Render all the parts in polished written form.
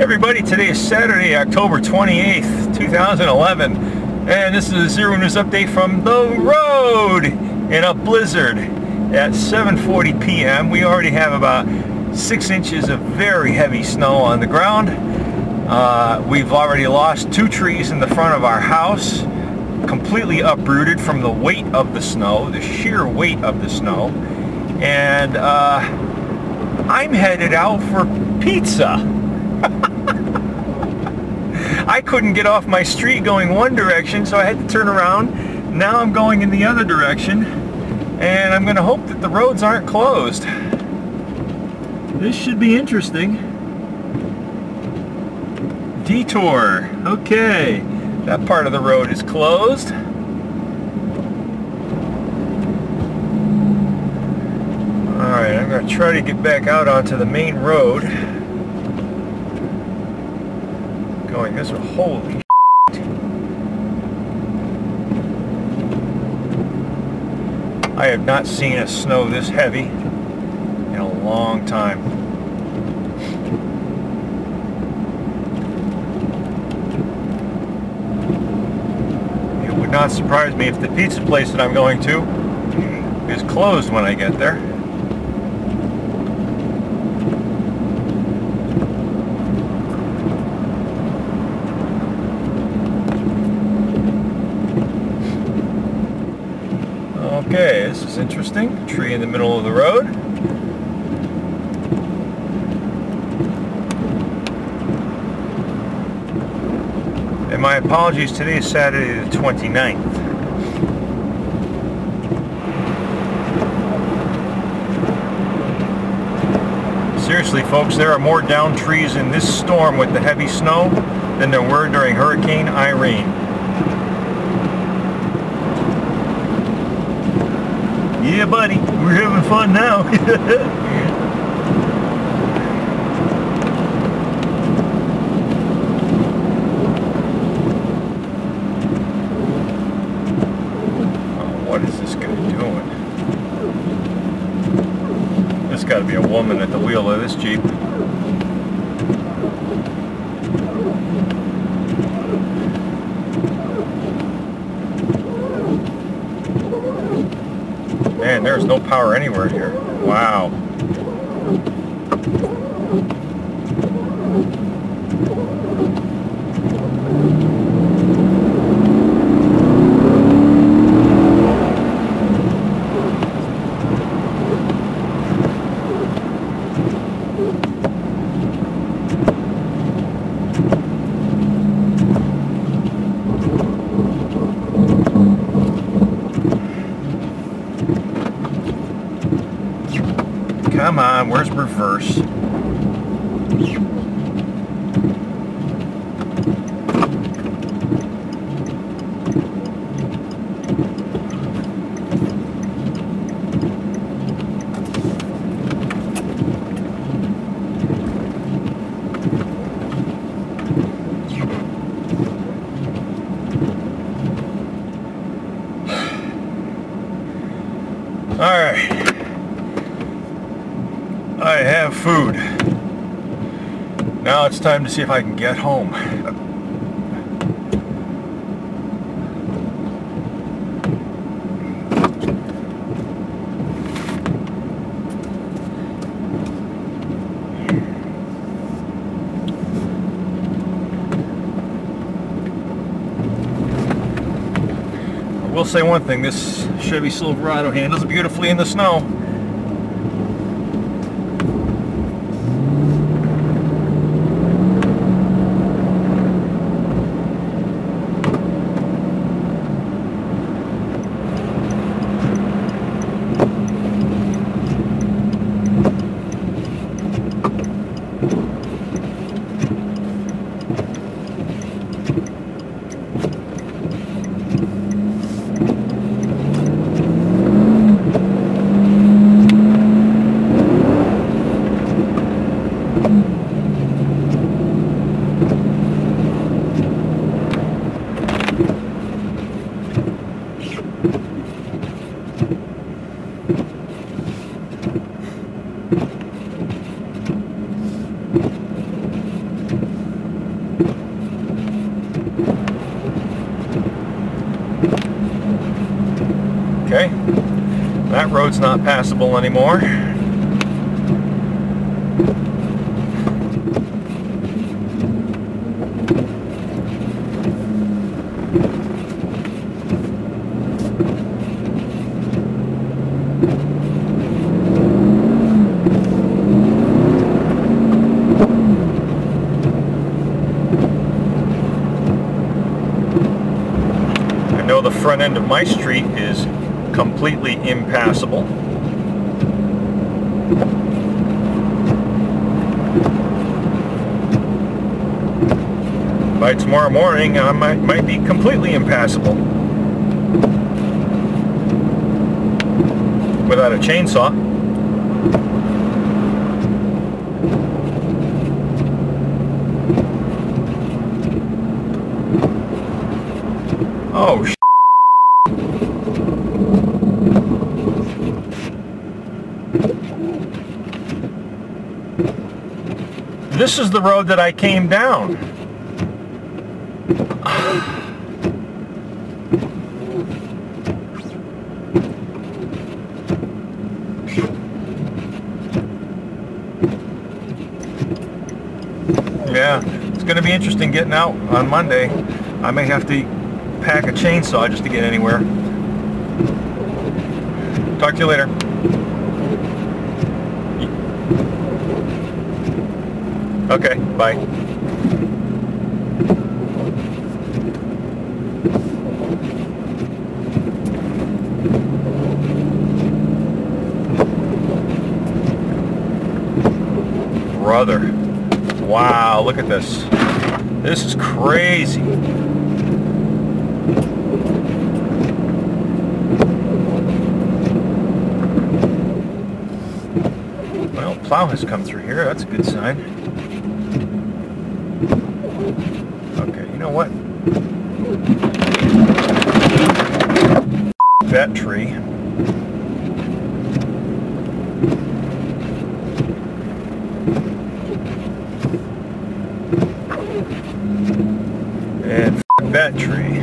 Everybody, today is Saturday, October 28th, 2011, and this is a Zero News update from the road in a blizzard at 7:40 p.m. We already have about 6 inches of very heavy snow on the ground. We've already lost 2 trees in the front of our house, completely uprooted from the weight of the snow, the sheer weight of the snow, and I'm headed out for pizza. I couldn't get off my street going one direction, so I had to turn around. Now I'm going in the other direction, and I'm going to hope that the roads aren't closed. This should be interesting. Detour. Okay, that part of the road is closed. Alright, I'm going to try to get back out onto the main road. Going this way. Holy shit. I have not seen a snow this heavy in a long time. It would not surprise me if the pizza place that I'm going to is closed when I get there. Okay, this is interesting. Tree in the middle of the road. And my apologies, today is Saturday the 29th. Seriously, folks, there are more downed trees in this storm with the heavy snow than there were during Hurricane Irene. Yeah, buddy, we're having fun now. Oh, what is this guy doing? There's got to be a woman at the wheel of this Jeep. Man, there's no power anywhere here. Wow. Come on, where's reverse? All right. I have food. Now it's time to see if I can get home. I will say one thing, this Chevy Silverado handles beautifully in the snow. road's not passable anymore. I know the front end of my street is completely impassable. By tomorrow morning, I might be completely impassable without a chainsaw. Oh, this is the road that I came down. Yeah, it's going to be interesting getting out on Monday. I may have to pack a chainsaw just to get anywhere. Talk to you later. Okay, bye. Brother. Wow, look at this. This is crazy. Well, plow has come through here. That's a good sign. Okay, you know what? That tree. And that tree.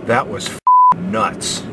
That was nuts.